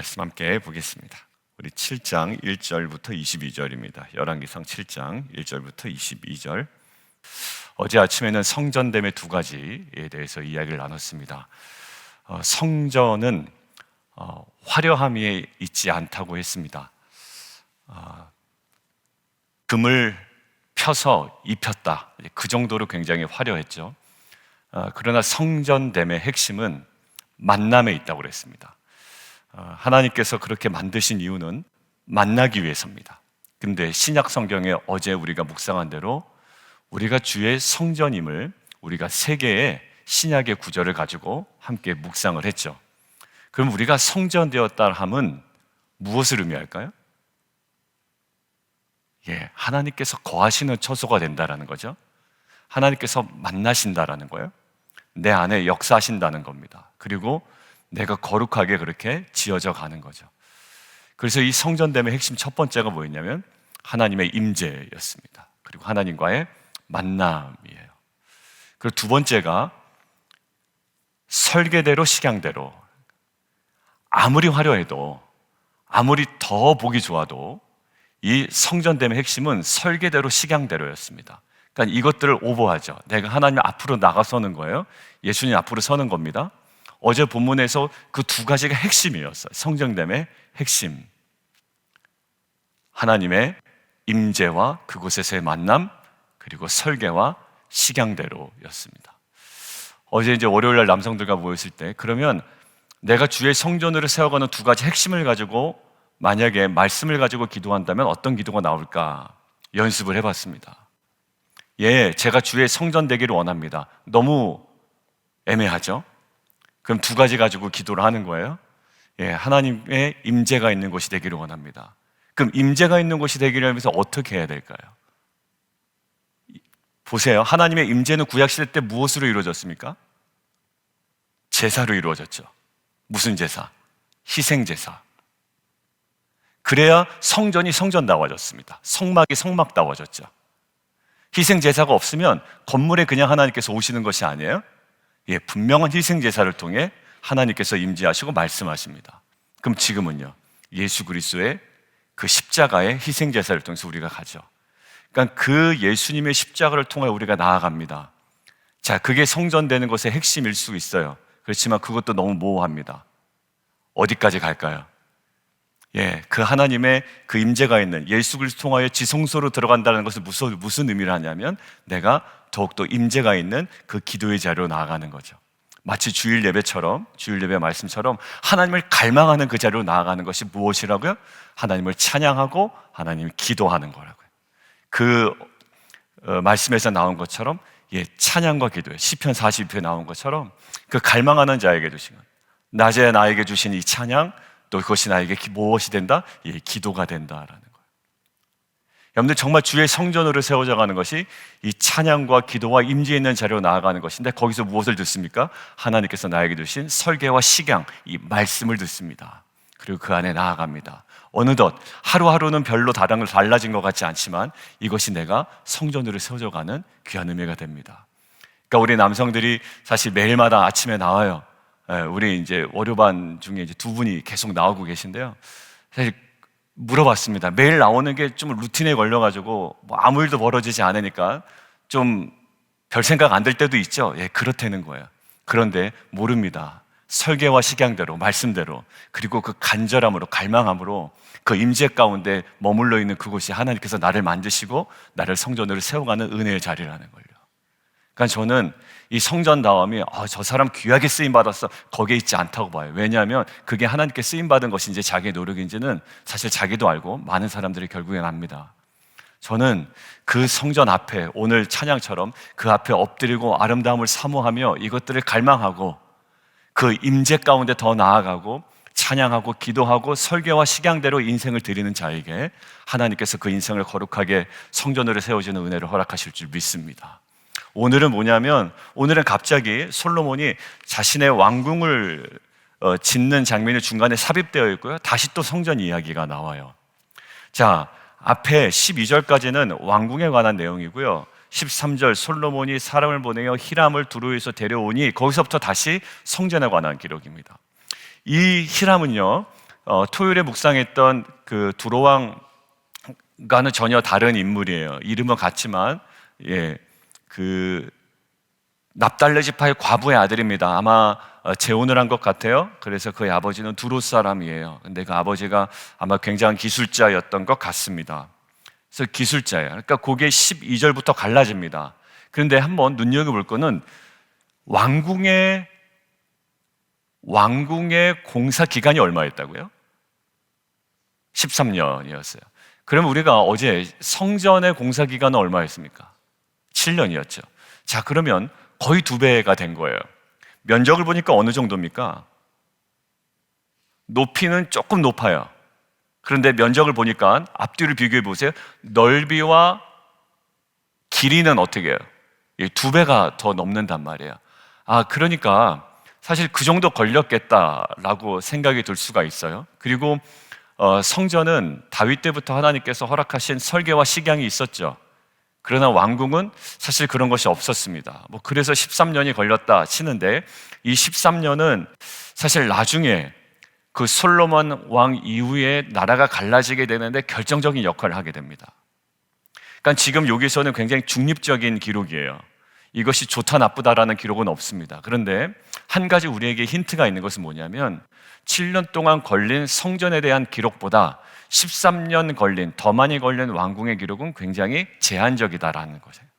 말씀 함께 보겠습니다. 우리 7장 1절부터 22절입니다. 열왕기상 7장 1절부터 22절. 어제 아침에는 성전됨의 두 가지에 대해서 이야기를 나눴습니다. 성전은 화려함이 있지 않다고 했습니다. 금을 펴서 입혔다, 그 정도로 굉장히 화려했죠. 그러나 성전됨의 핵심은 만남에 있다고 그랬습니다. 하나님께서 그렇게 만드신 이유는 만나기 위해서입니다. 근데 신약 성경에 어제 우리가 묵상한 대로 우리가 주의 성전임을 우리가 세 개의 신약의 구절을 가지고 함께 묵상을 했죠. 그럼 우리가 성전되었다 함은 무엇을 의미할까요? 하나님께서 거하시는 처소가 된다라는 거죠. 하나님께서 만나신다라는 거예요. 내 안에 역사하신다는 겁니다. 그리고 내가 거룩하게 그렇게 지어져 가는 거죠. 그래서 이 성전됨의 핵심 첫 번째가 뭐였냐면 하나님의 임재였습니다. 그리고 하나님과의 만남이에요. 그리고 두 번째가 설계대로 식양대로, 아무리 화려해도 아무리 더 보기 좋아도 이 성전됨의 핵심은 설계대로 식양대로였습니다. 그러니까 이것들을 오버하죠. 내가 하나님 앞으로 나가서는 거예요. 예수님 앞으로 서는 겁니다. 어제 본문에서 그 두 가지가 핵심이었어요. 성전됨의 핵심, 하나님의 임재와 그곳에서의 만남, 그리고 설계와 식양대로였습니다. 어제 이제 월요일날 남성들과 모였을 때, 그러면 내가 주의 성전으로 세워가는 두 가지 핵심을 가지고 만약에 말씀을 가지고 기도한다면 어떤 기도가 나올까 연습을 해봤습니다. 제가 주의 성전 되기를 원합니다. 너무 애매하죠? 그럼 두 가지 가지고 기도를 하는 거예요. 하나님의 임재가 있는 곳이 되기를 원합니다. 그럼 임재가 있는 곳이 되기를 위해서 어떻게 해야 될까요? 보세요. 하나님의 임재는 구약시대 때 무엇으로 이루어졌습니까? 제사로 이루어졌죠. 무슨 제사? 희생제사. 그래야 성전이 성전다워졌습니다. 성막이 성막다워졌죠. 희생제사가 없으면 건물에 그냥 하나님께서 오시는 것이 아니에요. 분명한 희생제사를 통해 하나님께서 임재하시고 말씀하십니다. 그럼 지금은요, 예수 그리스도의 그 십자가의 희생제사를 통해서 우리가 가죠. 그러니까 그 예수님의 십자가를 통해 우리가 나아갑니다. 자, 그게 성전되는 것의 핵심일 수 있어요. 그렇지만 그것도 너무 모호합니다. 어디까지 갈까요? 그 하나님의 그 임재가 있는 예수 그리스도 통하여 지성소로 들어간다는 것은 무슨 의미를 하냐면 내가 더욱더 임재가 있는 그 기도의 자리로 나아가는 거죠. 마치 주일 예배처럼, 주일 예배 말씀처럼 하나님을 갈망하는 그 자리로 나아가는 것이 무엇이라고요? 하나님을 찬양하고 하나님을 기도하는 거라고요. 그 말씀에서 나온 것처럼 찬양과 기도에 시편 42편에 나온 것처럼 그 갈망하는 자에게 주신 것, 낮에 나에게 주신 이 찬양, 또 그것이 나에게 무엇이 된다? 기도가 된다라는 거예요. 여러분들 정말 주의 성전으로 세워져 가는 것이 이 찬양과 기도와 임재 있는 자리로 나아가는 것인데 거기서 무엇을 듣습니까? 하나님께서 나에게 주신 설계와 식양, 이 말씀을 듣습니다. 그리고 그 안에 나아갑니다. 어느덧 하루하루는 별로 달라진 것 같지 않지만 이것이 내가 성전으로 세워져 가는 귀한 의미가 됩니다. 그러니까 우리 남성들이 사실 매일마다 아침에 나와요. 우리 이제 월요반 중에 이제 두 분이 계속 나오고 계신데요. 사실 물어봤습니다. 매일 나오는 게 좀 루틴에 걸려가지고 아무 일도 벌어지지 않으니까 좀 별 생각 안 들 때도 있죠. 그렇다는 거예요. 그런데 모릅니다. 설계와 식양대로, 말씀대로, 그리고 그 간절함으로, 갈망함으로 그 임재 가운데 머물러 있는 그곳이 하나님께서 나를 만드시고 나를 성전으로 세워가는 은혜의 자리라는 걸요. 그러니까 저는 이 성전다움이 저 사람 귀하게 쓰임받았어, 거기에 있지 않다고 봐요. 왜냐하면 그게 하나님께 쓰임받은 것인지 자기의 노력인지는 사실 자기도 알고 많은 사람들이 결국엔 압니다. 저는 그 성전 앞에 오늘 찬양처럼 그 앞에 엎드리고 아름다움을 사모하며 이것들을 갈망하고 그 임재 가운데 더 나아가고 찬양하고 기도하고 설계와 식양대로 인생을 드리는 자에게 하나님께서 그 인생을 거룩하게 성전으로 세워지는 은혜를 허락하실 줄 믿습니다. 오늘은 뭐냐면 오늘은 갑자기 솔로몬이 자신의 왕궁을 짓는 장면이 중간에 삽입되어 있고요. 다시 또 성전 이야기가 나와요. 자, 앞에 12절까지는 왕궁에 관한 내용이고요. 13절 솔로몬이 사람을 보내어 히람을 두로에서 데려오니 거기서부터 다시 성전에 관한 기록입니다. 이 히람은요, 토요일에 묵상했던 그 두로왕과는 전혀 다른 인물이에요. 이름은 같지만, 그 납달레 지파의 과부의 아들입니다. 아마 재혼을 한 것 같아요. 그래서 그의 아버지는 두로 사람이에요. 근데 그 아버지가 아마 굉장한 기술자였던 것 같습니다. 그래서 기술자예요. 그러니까 그게 12절부터 갈라집니다. 그런데 한번 눈여겨볼 거는 왕궁의 공사 기간이 얼마였다고요? 13년이었어요. 그럼 우리가 어제 성전의 공사 기간은 얼마였습니까? 7년이었죠. 자, 그러면 거의 2배가 된 거예요. 면적을 보니까 어느 정도입니까? 높이는 조금 높아요. 그런데 면적을 보니까 앞뒤를 비교해 보세요. 넓이와 길이는 어떻게 해요? 2배가 더 넘는단 말이에요. 그러니까 사실 그 정도 걸렸겠다라고 생각이 들 수가 있어요. 그리고 성전은 다윗 때부터 하나님께서 허락하신 설계와 식양이 있었죠. 그러나 왕궁은 사실 그런 것이 없었습니다. 그래서 13년이 걸렸다 치는데, 이 13년은 사실 나중에 그 솔로몬 왕 이후에 나라가 갈라지게 되는데 결정적인 역할을 하게 됩니다. 그러니까 지금 여기서는 굉장히 중립적인 기록이에요. 이것이 좋다 나쁘다라는 기록은 없습니다. 그런데 한 가지 우리에게 힌트가 있는 것은 뭐냐면, 7년 동안 걸린 성전에 대한 기록보다 13년 걸린, 더 많이 걸린 왕궁의 기록은 굉장히 제한적이다라는 거예요.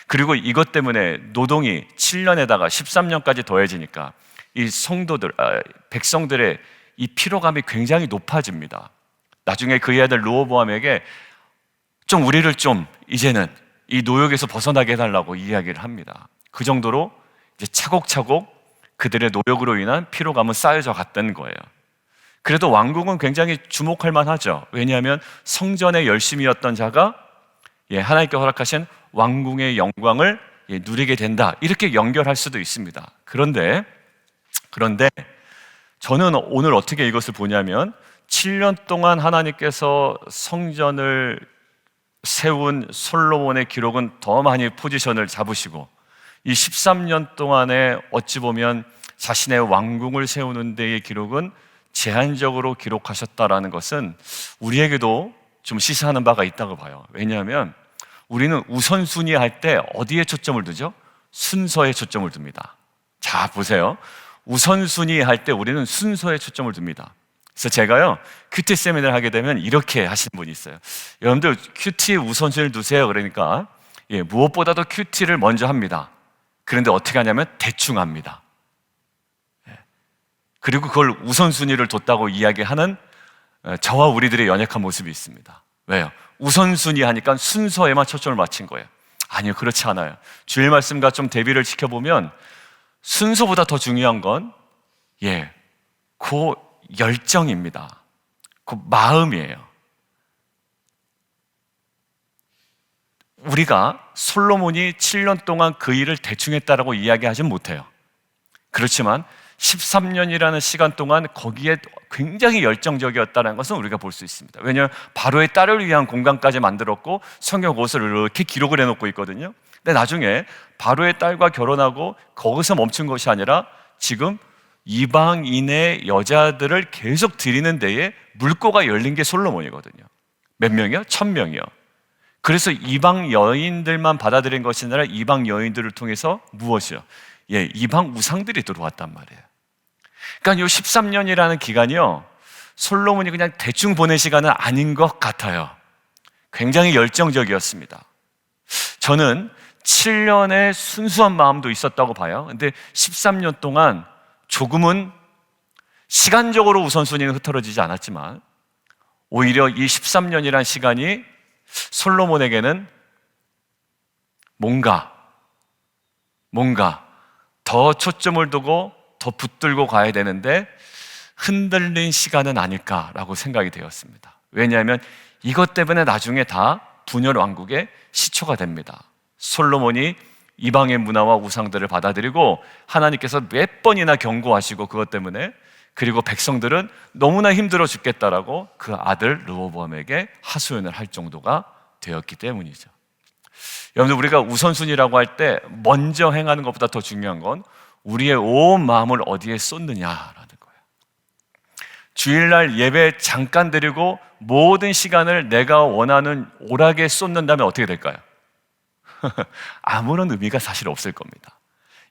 그리고 이것 때문에 노동이 7년에다가 13년까지 더해지니까 이 백성들의 이 피로감이 굉장히 높아집니다. 나중에 그의 아들 르호보암에게 우리를 이제는 이 노역에서 벗어나게 해달라고 이야기를 합니다. 그 정도로 이제 차곡차곡 그들의 노력으로 인한 피로감은 쌓여져 갔던 거예요. 그래도 왕궁은 굉장히 주목할 만하죠. 왜냐하면 성전에 열심이었던 자가 하나님께 허락하신 왕궁의 영광을 누리게 된다, 이렇게 연결할 수도 있습니다. 그런데 저는 오늘 어떻게 이것을 보냐면, 7년 동안 하나님께서 성전을 세운 솔로몬의 기록은 더 많이 포지션을 잡으시고, 이 13년 동안에 어찌 보면 자신의 왕궁을 세우는 데의 기록은 제한적으로 기록하셨다라는 것은 우리에게도 좀 시사하는 바가 있다고 봐요. 왜냐하면 우리는 우선순위 할 때 어디에 초점을 두죠? 순서에 초점을 둡니다. 자, 보세요. 우선순위 할 때 우리는 순서에 초점을 둡니다. 그래서 제가요, 큐티 세미나를 하게 되면 이렇게 하시는 분이 있어요. 여러분들 큐티에 우선순위를 두세요. 그러니까 무엇보다도 큐티를 먼저 합니다. 그런데 어떻게 하냐면 대충 합니다. 그리고 그걸 우선순위를 뒀다고 이야기하는 저와 우리들의 연약한 모습이 있습니다. 왜요? 우선순위 하니까 순서에만 초점을 맞춘 거예요. 아니요, 그렇지 않아요. 주일 말씀과 좀 대비를 지켜보면 순서보다 더 중요한 건 그 열정입니다. 그 마음이에요. 우리가 솔로몬이 7년 동안 그 일을 대충 했다라고 이야기하진 못해요. 그렇지만 13년이라는 시간 동안 거기에 굉장히 열정적이었다는 것은 우리가 볼 수 있습니다. 왜냐하면 바로의 딸을 위한 공간까지 만들었고 성경 옷을 이렇게 기록을 해놓고 있거든요. 근데 나중에 바로의 딸과 결혼하고 거기서 멈춘 것이 아니라 지금 이방인의 여자들을 계속 드리는 데에 물꼬가 열린 게 솔로몬이거든요. 몇 명이요? 1000명이요. 그래서 이방 여인들만 받아들인 것이 아니라 이방 여인들을 통해서 무엇이요? 이방 우상들이 들어왔단 말이에요. 그러니까 이 13년이라는 기간이요, 솔로몬이 그냥 대충 보낸 시간은 아닌 것 같아요. 굉장히 열정적이었습니다. 저는 7년의 순수한 마음도 있었다고 봐요. 근데 13년 동안 조금은 시간적으로 우선순위는 흐트러지지 않았지만 오히려 이 13년이라는 시간이 솔로몬에게는 뭔가 더 초점을 두고 더 붙들고 가야 되는데 흔들린 시간은 아닐까라고 생각이 되었습니다. 왜냐하면 이것 때문에 나중에 다 분열 왕국의 시초가 됩니다. 솔로몬이 이방의 문화와 우상들을 받아들이고 하나님께서 몇 번이나 경고하시고 그것 때문에, 그리고 백성들은 너무나 힘들어 죽겠다라고 그 아들 르호보암에게 하소연을 할 정도가 되었기 때문이죠. 여러분들, 우리가 우선순위라고 할 때 먼저 행하는 것보다 더 중요한 건 우리의 온 마음을 어디에 쏟느냐라는 거예요. 주일날 예배 잠깐 드리고 모든 시간을 내가 원하는 오락에 쏟는다면 어떻게 될까요? 아무런 의미가 사실 없을 겁니다.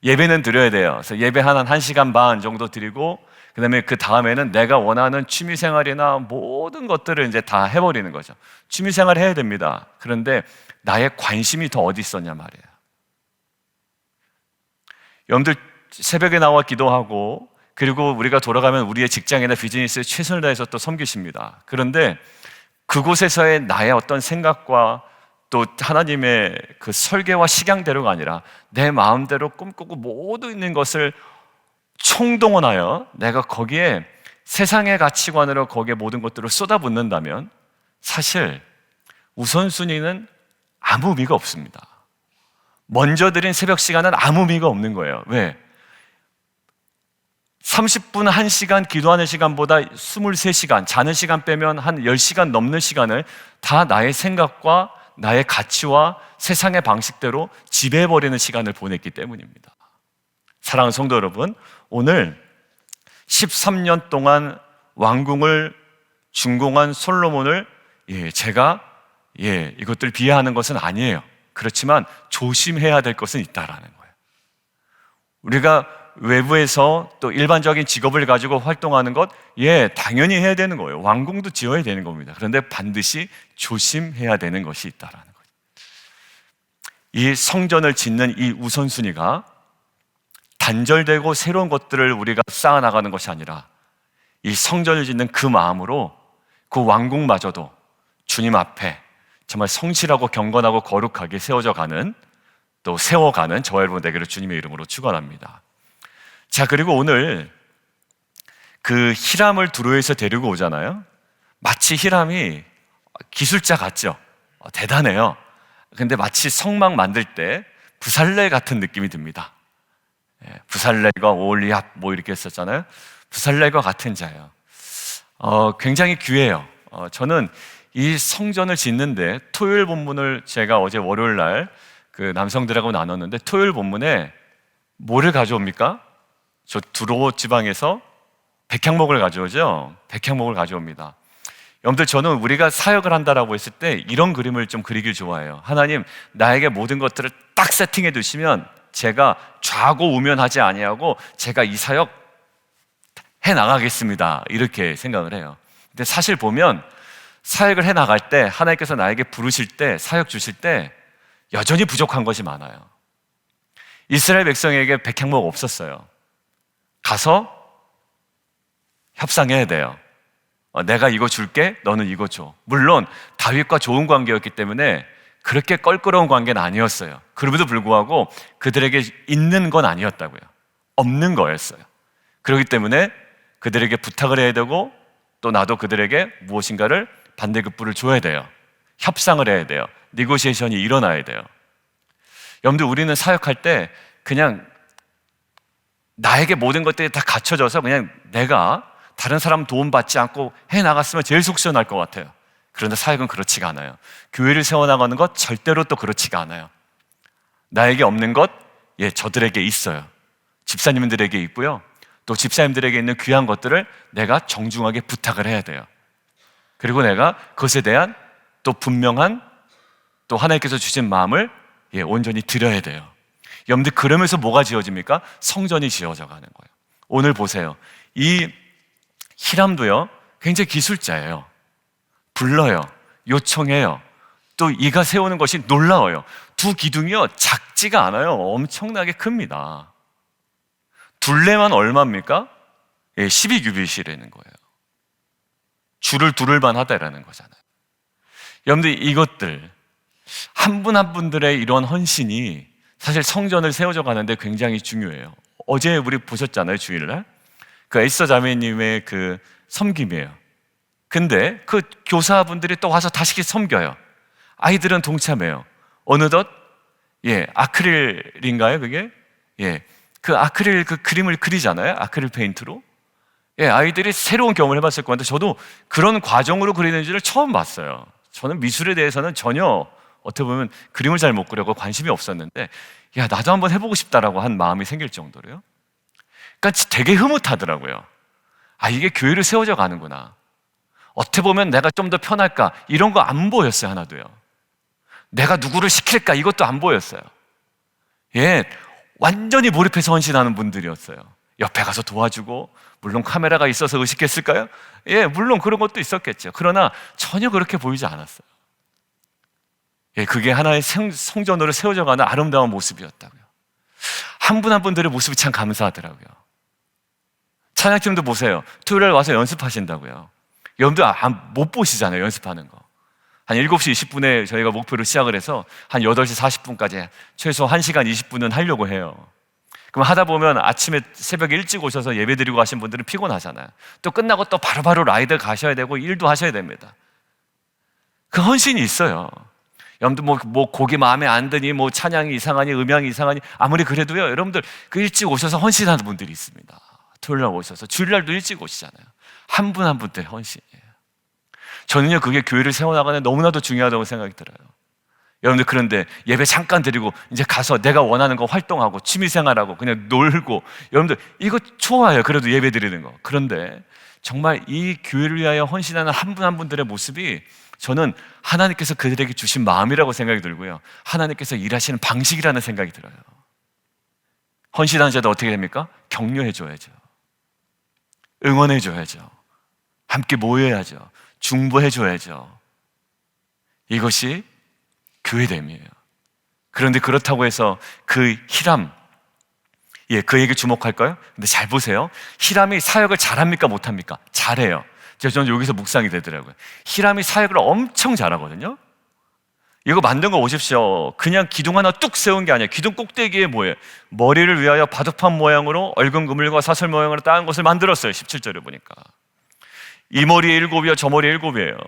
예배는 드려야 돼요. 그래서 예배 한 1시간 반 정도 드리고 그다음에 그 다음에는 내가 원하는 취미생활이나 모든 것들을 이제 다 해버리는 거죠. 취미생활 해야 됩니다. 그런데 나의 관심이 더 어디 있었냐 말이에요. 여러분들 새벽에 나와 기도하고 그리고 우리가 돌아가면 우리의 직장이나 비즈니스에 최선을 다해서 또 섬기십니다. 그런데 그곳에서의 나의 어떤 생각과 또 하나님의 그 설계와 식양대로가 아니라 내 마음대로 꿈꾸고 모두 있는 것을 총동원하여 내가 거기에 세상의 가치관으로 거기에 모든 것들을 쏟아붓는다면 사실 우선순위는 아무 의미가 없습니다. 먼저 드린 새벽 시간은 아무 의미가 없는 거예요. 왜? 30분 1시간 기도하는 시간보다 23시간 자는 시간 빼면 한 10시간 넘는 시간을 다 나의 생각과 나의 가치와 세상의 방식대로 지배해버리는 시간을 보냈기 때문입니다. 사랑하는 성도 여러분, 오늘 13년 동안 왕궁을 준공한 솔로몬을 제가 이것들 비하하는 것은 아니에요. 그렇지만 조심해야 될 것은 있다라는 거예요. 우리가 외부에서 또 일반적인 직업을 가지고 활동하는 것, 당연히 해야 되는 거예요. 왕궁도 지어야 되는 겁니다. 그런데 반드시 조심해야 되는 것이 있다라는 거예요. 이 성전을 짓는 이 우선순위가 단절되고 새로운 것들을 우리가 쌓아나가는 것이 아니라 이 성전을 짓는 그 마음으로 그 왕궁마저도 주님 앞에 정말 성실하고 경건하고 거룩하게 세워가는 저와 여러분 되기를 주님의 이름으로 축원합니다. 자, 그리고 오늘 그 히람을 두로에서 데리고 오잖아요. 마치 히람이 기술자 같죠? 대단해요. 근데 마치 성막 만들 때 부살레 같은 느낌이 듭니다. 부살레가 오홀리압 이렇게 했었잖아요. 부살레가 같은 자예요. 굉장히 귀해요. 저는 이 성전을 짓는데 토요일 본문을 제가 어제 월요일 날 그 남성들하고 나눴는데 토요일 본문에 뭐를 가져옵니까? 저 두로 지방에서 백향목을 가져오죠. 백향목을 가져옵니다. 여러분들, 저는 우리가 사역을 한다라고 했을 때 이런 그림을 좀 그리길 좋아해요. 하나님, 나에게 모든 것들을 딱 세팅해 두시면 제가 좌고우면하지 아니하고 제가 이 사역 해 나가겠습니다. 이렇게 생각을 해요. 근데 사실 보면 사역을 해 나갈 때 하나님께서 나에게 부르실 때 사역 주실 때 여전히 부족한 것이 많아요. 이스라엘 백성에게 백향목 없었어요. 가서 협상해야 돼요. 내가 이거 줄게, 너는 이거 줘. 물론 다윗과 좋은 관계였기 때문에 그렇게 껄끄러운 관계는 아니었어요. 그럼에도 불구하고 그들에게 있는 건 아니었다고요. 없는 거였어요. 그렇기 때문에 그들에게 부탁을 해야 되고 또 나도 그들에게 무엇인가를 반대급부를 줘야 돼요. 협상을 해야 돼요. 니고시에이션이 일어나야 돼요. 여러분들, 우리는 사역할 때 그냥 나에게 모든 것들이 다 갖춰져서 그냥 내가 다른 사람 도움받지 않고 해나갔으면 제일 속 시원할 것 같아요. 그런데 사역은 그렇지가 않아요. 교회를 세워나가는 것 절대로 또 그렇지가 않아요. 나에게 없는 것, 저들에게 있어요. 집사님들에게 있고요. 또 집사님들에게 있는 귀한 것들을 내가 정중하게 부탁을 해야 돼요. 그리고 내가 그것에 대한 또 분명한 또 하나님께서 주신 마음을 온전히 드려야 돼요. 여러분들, 그러면서 뭐가 지어집니까? 성전이 지어져 가는 거예요. 오늘 보세요. 이 히람도요, 굉장히 기술자예요. 불러요. 요청해요. 또 이가 세우는 것이 놀라워요. 두 기둥이요, 작지가 않아요. 엄청나게 큽니다. 둘레만 얼마입니까? 12규빗이라는 거예요. 줄을 두를만 하다라는 거잖아요. 여러분들, 이것들 한 분 한 분들의 이런 헌신이 사실 성전을 세워져 가는데 굉장히 중요해요. 어제 우리 보셨잖아요, 주일날. 그 에스더 자매님의 그 섬김이에요. 근데 그 교사분들이 또 와서 다시 섬겨요. 아이들은 동참해요. 어느덧 아크릴인가요, 그게? 그 아크릴 그 그림을 그리잖아요, 아크릴 페인트로. 아이들이 새로운 경험을 해봤을 건데 저도 그런 과정으로 그리는 줄을 처음 봤어요. 저는 미술에 대해서는 전혀 어떻게 보면 그림을 잘 못 그려고 관심이 없었는데 나도 한번 해보고 싶다라고 한 마음이 생길 정도로요. 그러니까 되게 흐뭇하더라고요. 이게 교회를 세워져 가는구나. 어떻게 보면 내가 좀 더 편할까? 이런 거 안 보였어요, 하나도요. 내가 누구를 시킬까? 이것도 안 보였어요. 예, 완전히 몰입해서 헌신하는 분들이었어요. 옆에 가서 도와주고, 물론 카메라가 있어서 의식했을까요? 예, 물론 그런 것도 있었겠죠. 그러나 전혀 그렇게 보이지 않았어요. 예, 그게 하나의 성전으로 세워져 가는 아름다운 모습이었다고요. 한 분 한 분들의 모습이 참 감사하더라고요. 찬양팀도 보세요. 토요일에 와서 연습하신다고요. 여러분들 못 보시잖아요, 연습하는 거. 한 7시 20분에 저희가 목표로 시작을 해서 한 8시 40분까지 최소 1시간 20분은 하려고 해요. 그럼 하다 보면 아침에 새벽에 일찍 오셔서 예배 드리고 가신 분들은 피곤하잖아요. 또 끝나고 또 바로바로 라이드 가셔야 되고 일도 하셔야 됩니다. 그 헌신이 있어요. 여러분들 뭐 곡이 마음에 안 드니, 뭐 찬양이 이상하니, 음향이 이상하니, 아무리 그래도요, 여러분들 그 일찍 오셔서 헌신하는 분들이 있습니다. 토요일 날 오셔서 주일날도 일찍 오시잖아요. 한 분 한 분들 헌신이에요. 저는요, 그게 교회를 세워나가는 너무나도 중요하다고 생각이 들어요. 여러분들, 그런데 예배 잠깐 드리고 이제 가서 내가 원하는 거 활동하고 취미생활하고 그냥 놀고, 여러분들 이거 좋아요. 그래도 예배 드리는 거. 그런데 정말 이 교회를 위하여 헌신하는 한 분 한 분들의 모습이 저는 하나님께서 그들에게 주신 마음이라고 생각이 들고요, 하나님께서 일하시는 방식이라는 생각이 들어요. 헌신하는 자도 어떻게 됩니까? 격려해줘야죠. 응원해줘야죠. 함께 모여야죠. 중보해줘야죠. 이것이 교회됨이에요. 그런데 그렇다고 해서 그 히람, 그에게 주목할까요? 근데 잘 보세요. 히람이 사역을 잘합니까? 못합니까? 잘해요. 저는 여기서 묵상이 되더라고요. 히람이 사역을 엄청 잘하거든요. 이거 만든 거 보십시오. 그냥 기둥 하나 뚝 세운 게 아니에요. 기둥 꼭대기에 뭐예요? 머리를 위하여 바둑판 모양으로 얽은 그물과 사슬 모양으로 따은 것을 만들었어요. 17절에 보니까 이 머리에 7이요, 저 머리에 7이에요.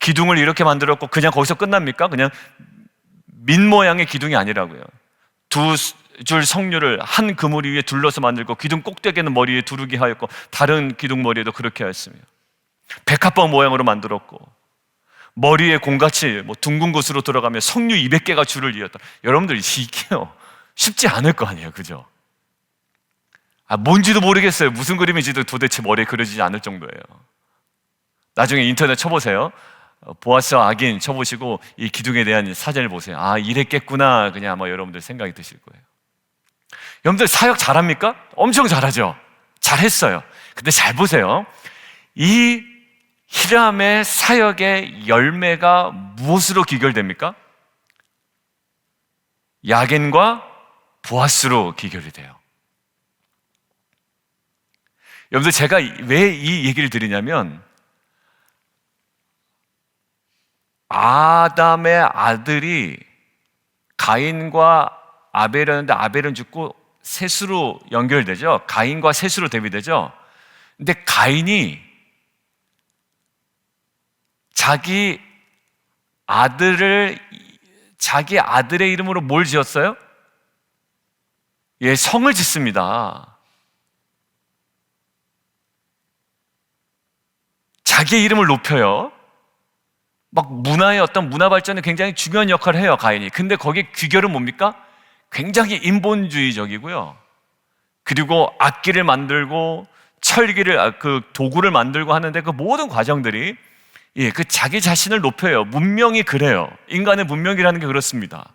기둥을 이렇게 만들었고 그냥 거기서 끝납니까? 그냥 민 모양의 기둥이 아니라고요. 두 줄 석류를 한 그물 위에 둘러서 만들고, 기둥 꼭대기에는 머리 위에 두르게 하였고 다른 기둥 머리에도 그렇게 하였으며, 백합봉 모양으로 만들었고 머리에 공같이 둥근 곳으로 들어가며 석류 200개가 줄을 이었다. 여러분들 이게요, 쉽지 않을 거 아니에요, 그죠? 뭔지도 모르겠어요. 무슨 그림인지도 도대체 머리에 그려지지 않을 정도예요. 나중에 인터넷 쳐보세요. 보아스와 악인 쳐보시고 이 기둥에 대한 사진을 보세요. 이랬겠구나, 그냥 아마 여러분들 생각이 드실 거예요. 여러분들 사역 잘합니까? 엄청 잘하죠. 잘했어요. 근데 잘 보세요. 이 히람의 사역의 열매가 무엇으로 기결됩니까? 야긴과 보아스로 기결이 돼요. 여러분들, 제가 왜 이 얘기를 드리냐면, 아담의 아들이 가인과 아벨이었는데 아벨은 죽고 셋으로 연결되죠. 가인과 셋으로 대비되죠. 근데 가인이 자기 아들의 이름으로 뭘 지었어요? 성을 짓습니다. 자기의 이름을 높여요. 문화의 어떤 문화 발전에 굉장히 중요한 역할을 해요, 가인이. 근데 거기에 귀결은 뭡니까? 굉장히 인본주의적이고요. 그리고 악기를 만들고 철기를, 그 도구를 만들고 하는데 그 모든 과정들이 그 자기 자신을 높여요. 문명이 그래요. 인간의 문명이라는 게 그렇습니다.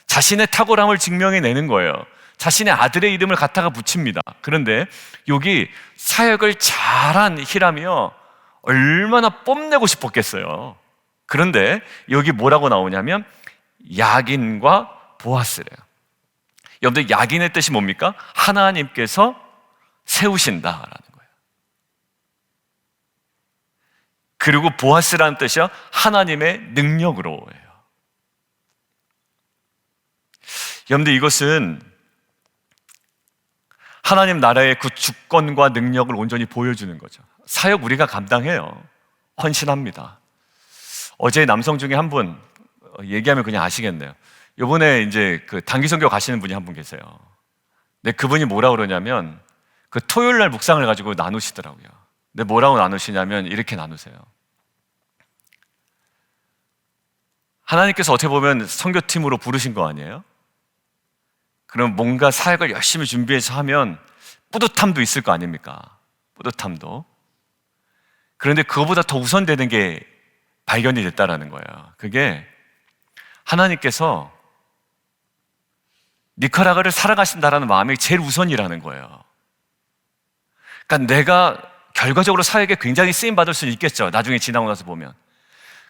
자신의 탁월함을 증명해내는 거예요. 자신의 아들의 이름을 갖다가 붙입니다. 그런데 여기 사역을 잘한 히람이요, 얼마나 뽐내고 싶었겠어요. 그런데 여기 뭐라고 나오냐면 야긴과 보아스래요. 여러분들, 야긴의 뜻이 뭡니까? 하나님께서 세우신다라는 거예요. 그리고 보아스라는 뜻이요, 하나님의 능력으로예요. 여러분들, 이것은 하나님 나라의 그 주권과 능력을 온전히 보여주는 거죠. 사역 우리가 감당해요. 헌신합니다. 어제 남성 중에 한 분, 얘기하면 그냥 아시겠네요. 요번에 이제 그 단기 선교 가시는 분이 한 분 계세요. 근데 그분이 뭐라 그러냐면, 그 토요일 날 묵상을 가지고 나누시더라고요. 근데 뭐라고 나누시냐면 이렇게 나누세요. 하나님께서 어떻게 보면 선교팀으로 부르신 거 아니에요? 그럼 뭔가 사역을 열심히 준비해서 하면 뿌듯함도 있을 거 아닙니까? 뿌듯함도. 그런데 그거보다 더 우선되는 게 발견이 됐다라는 거예요. 그게 하나님께서 니카라과를 살아가신다라는 마음이 제일 우선이라는 거예요. 그러니까 내가 결과적으로 사역에 굉장히 쓰임받을 수는 있겠죠. 나중에 지나고 나서 보면.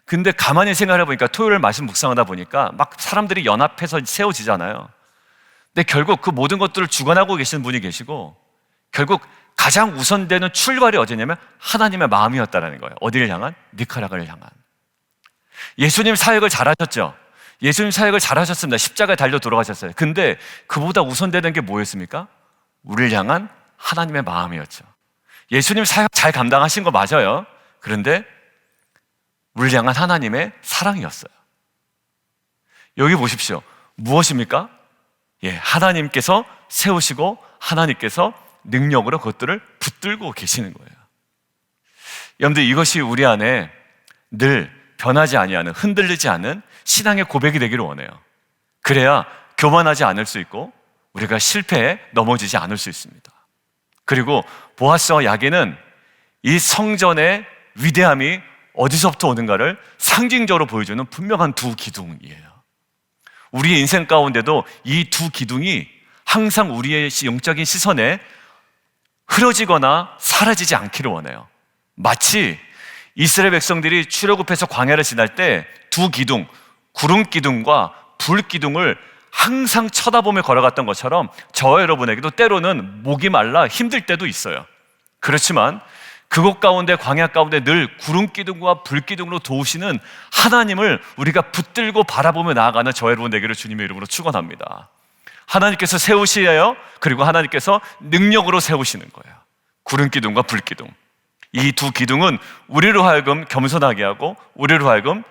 근데 가만히 생각해 보니까 토요일 말씀 묵상하다 보니까 막 사람들이 연합해서 세워지잖아요. 근데 결국 그 모든 것들을 주관하고 계시는 분이 계시고 결국 가장 우선되는 출발이 어디냐면 하나님의 마음이었다는 거예요. 어디를 향한? 니카라과를 향한. 예수님 사역을 잘하셨죠. 예수님 사역을 잘하셨습니다. 십자가에 달려 돌아가셨어요. 근데 그보다 우선되는 게 뭐였습니까? 우리를 향한 하나님의 마음이었죠. 예수님 사역 잘 감당하신 거 맞아요. 그런데 우리를 향한 하나님의 사랑이었어요. 여기 보십시오. 무엇입니까? 하나님께서 세우시고 하나님께서 능력으로 그것들을 붙들고 계시는 거예요. 여러분들, 이것이 우리 안에 늘 변하지 아니하는, 흔들리지 않는 신앙의 고백이 되기를 원해요. 그래야 교만하지 않을 수 있고 우리가 실패에 넘어지지 않을 수 있습니다. 그리고 보아스와 야긴은 이 성전의 위대함이 어디서부터 오는가를 상징적으로 보여주는 분명한 두 기둥이에요. 우리의 인생 가운데도 이 두 기둥이 항상 우리의 영적인 시선에 흐려지거나 사라지지 않기를 원해요. 마치 이스라엘 백성들이 출애굽해서 광야를 지날 때 두 기둥, 구름 기둥과 불 기둥을 항상 쳐다보며 걸어갔던 것처럼 저와 여러분에게도 때로는 목이 말라 힘들 때도 있어요. 그렇지만 그곳 가운데, 광야 가운데 늘 구름 기둥과 불 기둥으로 도우시는 하나님을 우리가 붙들고 바라보며 나아가는 저와 여러분 되기를 주님의 이름으로 축원합니다. 하나님께서 세우시에요. 그리고 하나님께서 능력으로 세우시는 거예요. 구름 기둥과 불 기둥. 이 두 기둥은 우리로 하여금 겸손하게 하고 우리로 하여금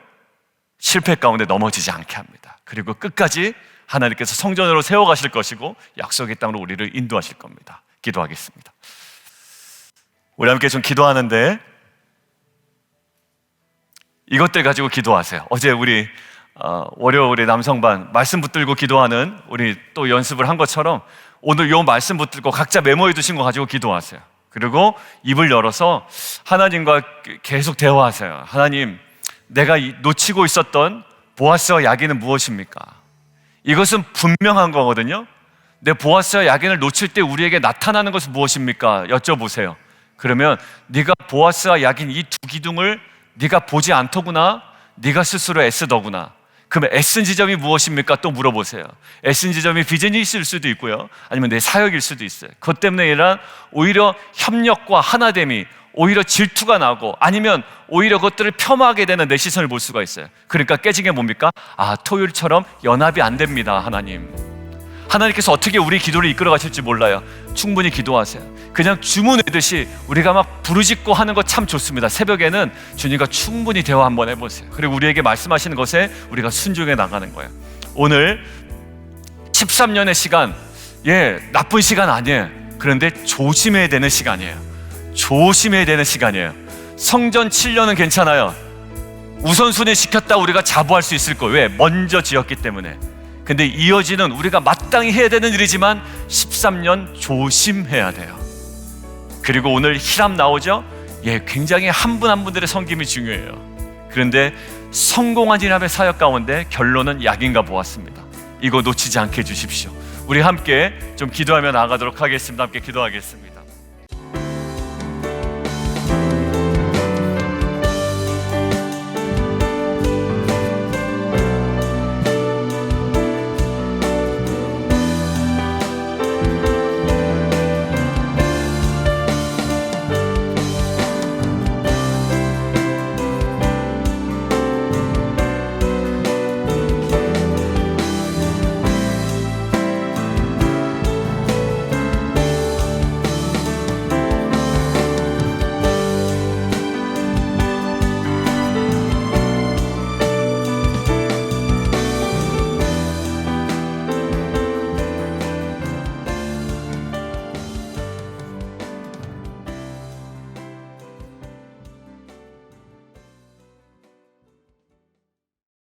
실패 가운데 넘어지지 않게 합니다. 그리고 끝까지 하나님께서 성전으로 세워가실 것이고 약속의 땅으로 우리를 인도하실 겁니다. 기도하겠습니다. 우리 함께 좀 기도하는데 이것들 가지고 기도하세요. 어제 우리 월요일에 남성반 말씀 붙들고 기도하는 우리 또 연습을 한 것처럼 오늘 요 말씀 붙들고 각자 메모해 두신 거 가지고 기도하세요. 그리고 입을 열어서 하나님과 계속 대화하세요. 하나님, 내가 놓치고 있었던 보아스와 야긴은 무엇입니까? 이것은 분명한 거거든요. 내 보아스와 야긴을 놓칠 때 우리에게 나타나는 것은 무엇입니까? 여쭤보세요. 그러면 네가 보아스와 야긴 이 두 기둥을 네가 보지 않더구나, 네가 스스로 애쓰더구나. 그러면 애쓴 지점이 무엇입니까? 또 물어보세요. 애쓴 지점이 비전이 있을 수도 있고요, 아니면 내 사역일 수도 있어요. 그것 때문에 이란 오히려 협력과 하나됨이 오히려 질투가 나고 아니면 오히려 그것들을 폄하하게 되는 내 시선을 볼 수가 있어요. 그러니까 깨진 게 뭡니까? 토요일처럼 연합이 안 됩니다. 하나님께서 어떻게 우리 기도를 이끌어 가실지 몰라요. 충분히 기도하세요. 그냥 주문 외듯이 우리가 막 부르짖고 하는 거 참 좋습니다. 새벽에는 주님과 충분히 대화 한번 해보세요. 그리고 우리에게 말씀하시는 것에 우리가 순종해 나가는 거예요. 오늘 13년의 시간, 나쁜 시간 아니에요. 그런데 조심해야 되는 시간이에요. 조심해야 되는 시간이에요. 성전 7년은 괜찮아요. 우선순위 시켰다 우리가 자부할 수 있을 거예요. 왜? 먼저 지었기 때문에. 근데 이어지는 우리가 마땅히 해야 되는 일이지만 13년 조심해야 돼요. 그리고 오늘 히람 나오죠? 굉장히 한 분 한 분들의 섬김이 중요해요. 그런데 성공한 히람의 사역 가운데 결론은 야긴과 보았습니다. 이거 놓치지 않게 해주십시오. 우리 함께 좀 기도하며 나아가도록 하겠습니다. 함께 기도하겠습니다.